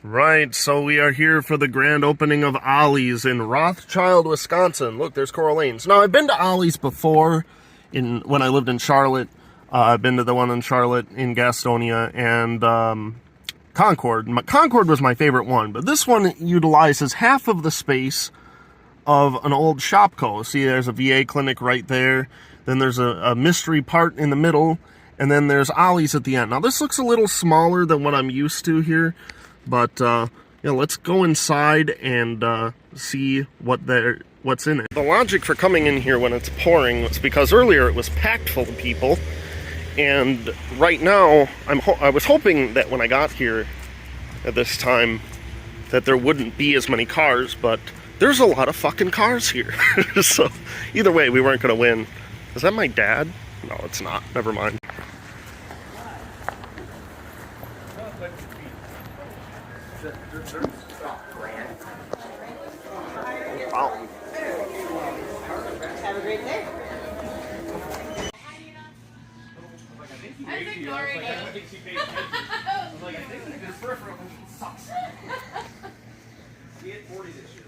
Right, so we are here for the grand opening of Ollie's in Rothschild, Wisconsin. Look, there's Coral Lanes. Now, I've been to Ollie's before when I lived in Charlotte. I've been to the one in Charlotte, in Gastonia, and Concord. Concord was my favorite one, but this one utilizes half of the space of an old Shopko. See, there's a VA clinic right there. Then there's a mystery part in the middle, and then there's Ollie's at the end. Now, this looks a little smaller than what I'm used to here. But, let's go inside and see what's in it. The logic for coming in here when it's pouring was because earlier it was packed full of people. And right now, I was hoping that when I got here at this time that there wouldn't be as many cars, but there's a lot of fucking cars here. So, either way, we weren't going to win. Is that my dad? No, it's not. Never mind. Wow. Have a great day. I was ignoring it. I was like, I think this peripheral sucks. We hit 40 this year.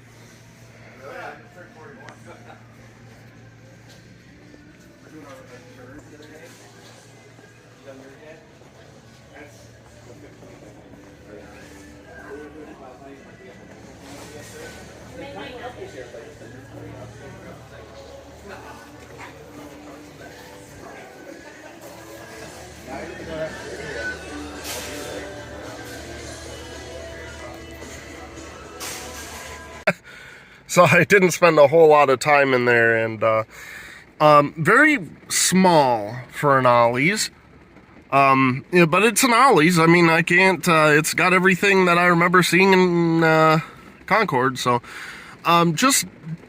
Yeah, I turned 41. We're doing our insurance the other day. You done yours yet? That's So I didn't spend a whole lot of time in there, and very small for an Ollie's. But it's an Ollie's. I mean, I can't. It's got everything that I remember seeing in Concord. So, just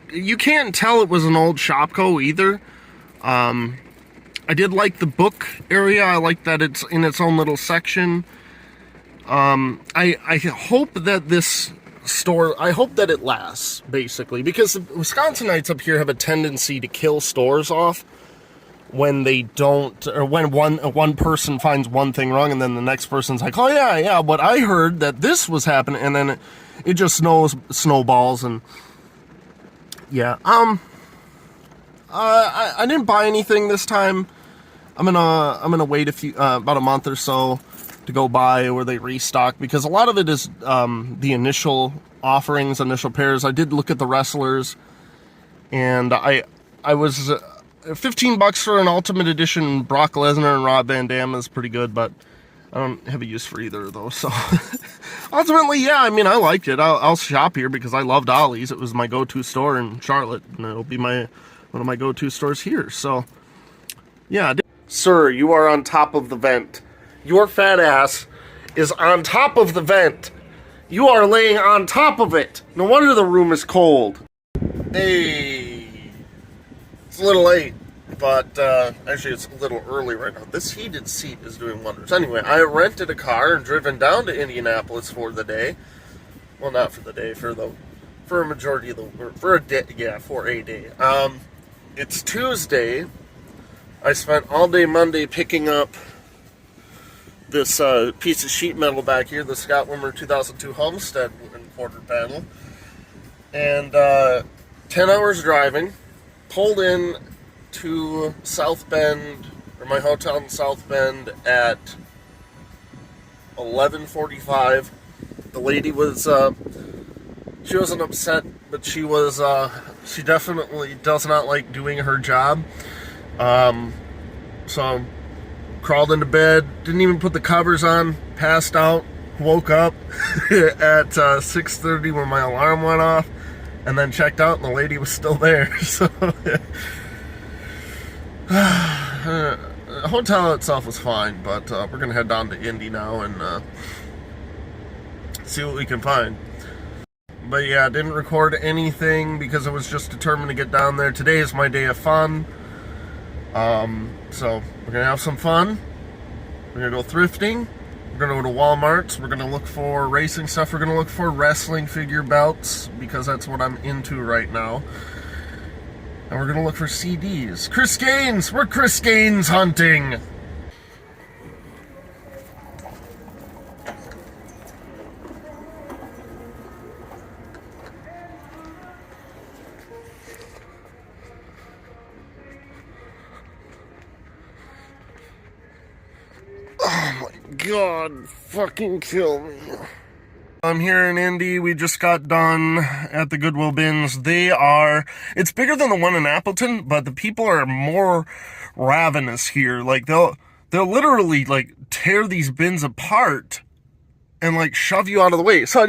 you can't tell it was an old Shopko either. I did like the book area. I like that it's in its own little section. I hope that this store, I hope that it lasts, basically, because the Wisconsinites up here have a tendency to kill stores off when they don't, or when one person finds one thing wrong, and then the next person's like, oh yeah, but I heard that this was happening, and then it just snowballs, and yeah, I didn't buy anything this time. I'm gonna wait about a month or so to go buy where they restock, because a lot of it is the initial offerings, initial pairs. I did look at the wrestlers, and I was $15 for an Ultimate Edition Brock Lesnar and Rob Van Dam is pretty good, but I don't have a use for either of those. So ultimately, yeah, I mean, I liked it. I'll shop here because I loved Ollie's. It was my go-to store in Charlotte, and it'll be one of my go-to stores here. So yeah, sir, you are on top of the vent. Your fat ass is on top of the vent. You are laying on top of it. No wonder the room is cold. Hey. It's a little late, but actually it's a little early right now. This heated seat is doing wonders. Anyway, I rented a car and driven down to Indianapolis for the day. Well, not for the day, for a majority of for a day. Yeah, for a day. It's Tuesday. I spent all day Monday picking up this piece of sheet metal back here, the Scott Wimmer 2002 Homestead quarter panel, and 10 hours driving. Pulled in to South Bend, or my hotel in South Bend, at 11:45. The lady was, she wasn't upset, but she definitely does not like doing her job. So crawled into bed, didn't even put the covers on, passed out, woke up at 6:30 when my alarm went off, and then checked out, and the lady was still there. So the hotel itself was fine, but we're gonna head down to Indy now and see what we can find. But yeah, didn't record anything because I was just determined to get down there. Today is my day of fun. So we're gonna have some fun. We're gonna go thrifting. We're gonna go to Walmart's. We're gonna look for racing stuff. We're gonna look for wrestling figure belts because that's what I'm into right now. And we're gonna look for CDs. Chris Gaines! We're Chris Gaines hunting! God, fucking kill me. I'm here in Indy. We just got done at the Goodwill bins. It's bigger than the one in Appleton, but the people are more ravenous here. Like, they'll literally, like, tear these bins apart and, like, shove you out of the way. So I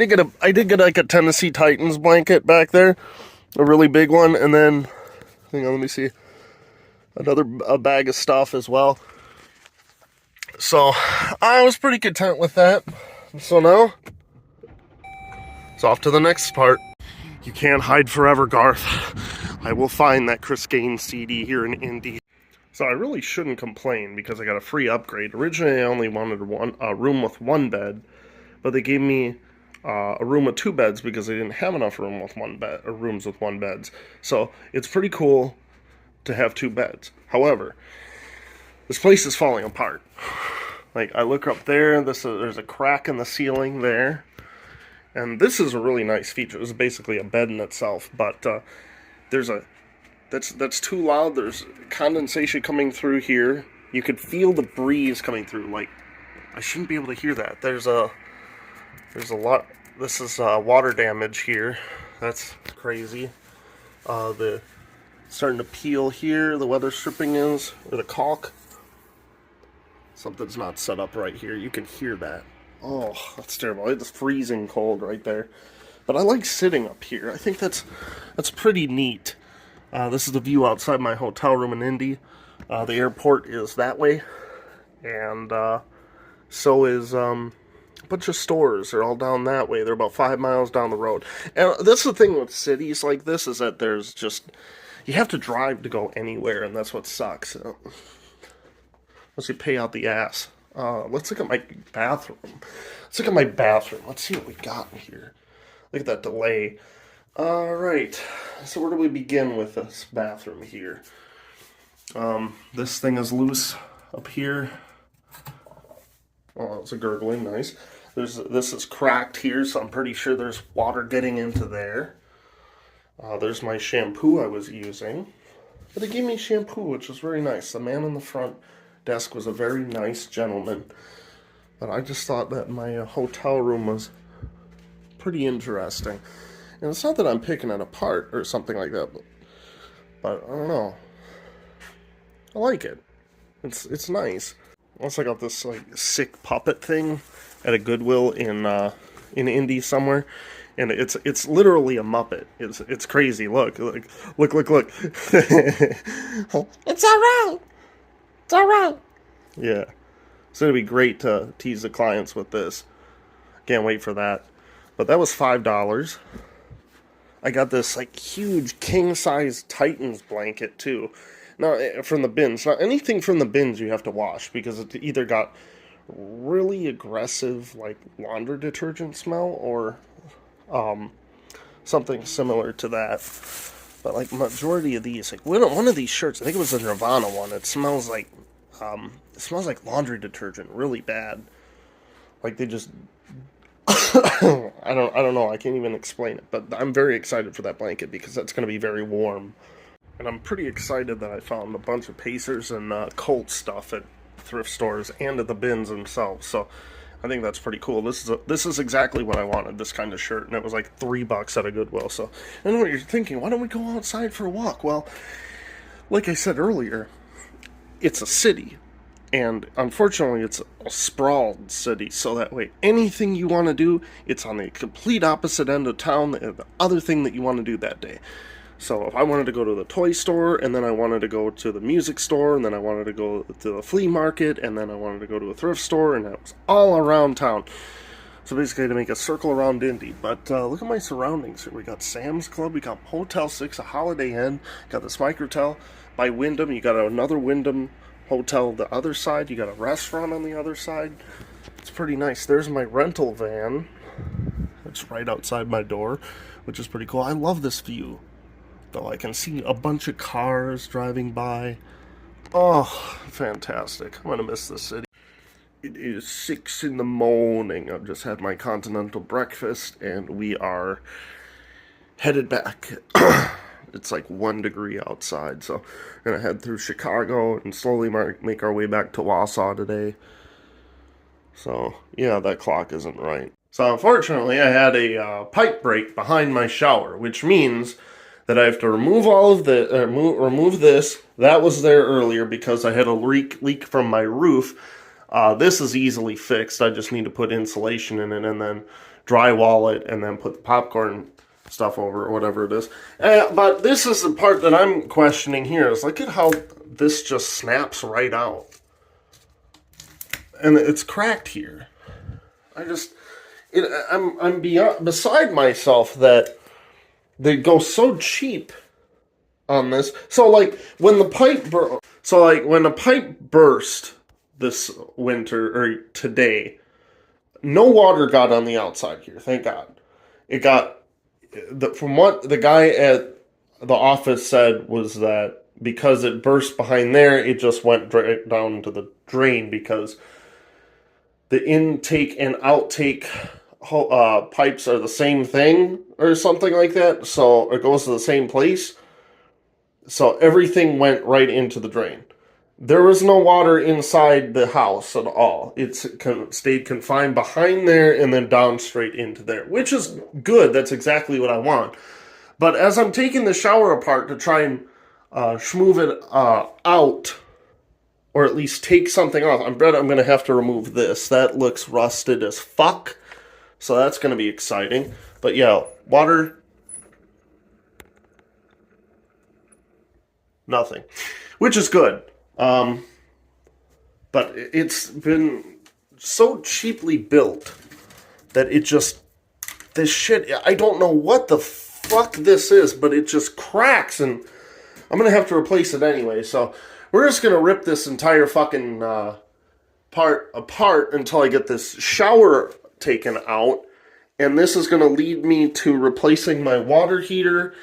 did get like a Tennessee Titans blanket back there, a really big one, and then, hang on, let me see, a bag of stuff as well. So I was pretty content with that. So now it's off to the next part. You can't hide forever, Garth. I will find that Chris Gaines CD here in Indy. So I really shouldn't complain because I got a free upgrade. Originally, I only wanted a room with one bed, but they gave me a room with two beds because they didn't have enough room with one bed or rooms with one beds. So it's pretty cool to have two beds. However, this place is falling apart. Like, I look up there, there's a crack in the ceiling there. And this is a really nice feature. This is basically a bed in itself, but that's too loud. There's condensation coming through here. You could feel the breeze coming through. Like, I shouldn't be able to hear that. There's a lot. This is water damage here. That's crazy. The starting to peel here. The weather stripping is, or the caulk. Something's not set up right here. You can hear that. Oh, that's terrible. It's freezing cold right there. But I like sitting up here. I think that's pretty neat. This is the view outside my hotel room in Indy. The airport is that way. And so is a bunch of stores. They're all down that way. They're about 5 miles down the road. And that's the thing with cities like this, is that there's just, you have to drive to go anywhere, and that's what sucks. Unless you pay out the ass. Let's look at my bathroom. Let's see what we got in here. Look at that delay. Alright. So where do we begin with this bathroom here? This thing is loose up here. Oh, it's a gurgling. Nice. This is cracked here, so I'm pretty sure there's water getting into there. There's my shampoo I was using. But they gave me shampoo, which was very nice. The man on the front desk was a very nice gentleman, but I just thought that my hotel room was pretty interesting. And it's not that I'm picking it apart or something like that, but I don't know. I like it. It's nice. Also, I got this like sick puppet thing at a Goodwill in Indy somewhere, and it's literally a Muppet. It's crazy. Look. It's alright. It's alright. Yeah. It's going to be great to tease the clients with this. Can't wait for that. But that was $5. I got this like huge king-size Titans blanket too. Now, from the bins. Now, anything from the bins you have to wash because it either got really aggressive like laundry detergent smell or something similar to that. But like majority of these, like one of these shirts, I think it was a Nirvana one. It smells like laundry detergent, really bad. Like they just, I don't know. I can't even explain it. But I'm very excited for that blanket because that's going to be very warm. And I'm pretty excited that I found a bunch of Pacers and Colt stuff at thrift stores and at the bins themselves. So I think that's pretty cool. This is exactly what I wanted, this kind of shirt, and it was like $3 at a Goodwill. So I know what you're thinking. Why don't we go outside for a walk? Well, like I said earlier, it's a city, and unfortunately, it's a sprawled city. So that way, anything you want to do, it's on the complete opposite end of town. The other thing that you want to do that day. So if I wanted to go to the toy store, and then I wanted to go to the music store, and then I wanted to go to the flea market, and then I wanted to go to a thrift store, and that was all around town. So basically to make a circle around Indy. But look at my surroundings here. We got Sam's Club, we got Motel 6, a Holiday Inn, got this Microtel by Wyndham, you got another Wyndham hotel the other side, you got a restaurant on the other side. It's pretty nice. There's my rental van. It's right outside my door, which is pretty cool. I love this view. Though I can see a bunch of cars driving by. Oh, fantastic. I'm gonna miss this city. It is 6 in the morning. I've just had my continental breakfast and we are headed back. It's like 1 degree outside, so we're gonna head through Chicago and slowly make our way back to Wausau today. So, yeah, that clock isn't right. So, unfortunately, I had a pipe break behind my shower, which means that I have to remove all of the remove this. That was there earlier because I had a leak from my roof. This is easily fixed. I just need to put insulation in it and then drywall it and then put the popcorn stuff over or whatever it is. But this is the part that I'm questioning here. Is look at how this just snaps right out. And it's cracked here. I'm beside myself that they go so cheap on this. So like when the pipe burst this winter or today, no water got on the outside here. Thank God. It got from what the guy at the office said was that because it burst behind there, it just went down to the drain because the intake and outtake pipes are the same thing or something like that. So it goes to the same place. So everything went right into the drain. There was no water inside the house at all. It stayed confined behind there and then down straight into there, which is good. That's exactly what I want. But as I'm taking the shower apart to try and schmoove it out, or at least take something off, I'm going to have to remove this. That looks rusted as fuck. So that's going to be exciting. But yeah, water, nothing. Which is good. But it's been so cheaply built that it just, this shit, I don't know what the fuck this is, but it just cracks and I'm going to have to replace it anyway. So we're just going to rip this entire fucking part apart until I get this shower taken out. And this is going to lead me to replacing my water heater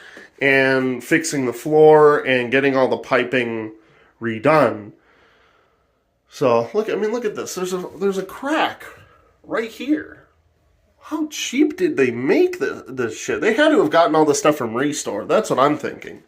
and fixing the floor and getting all the piping redone. So look at this. There's a crack right here. How cheap did they make this shit? They had to have gotten all this stuff from Restore. That's what I'm thinking.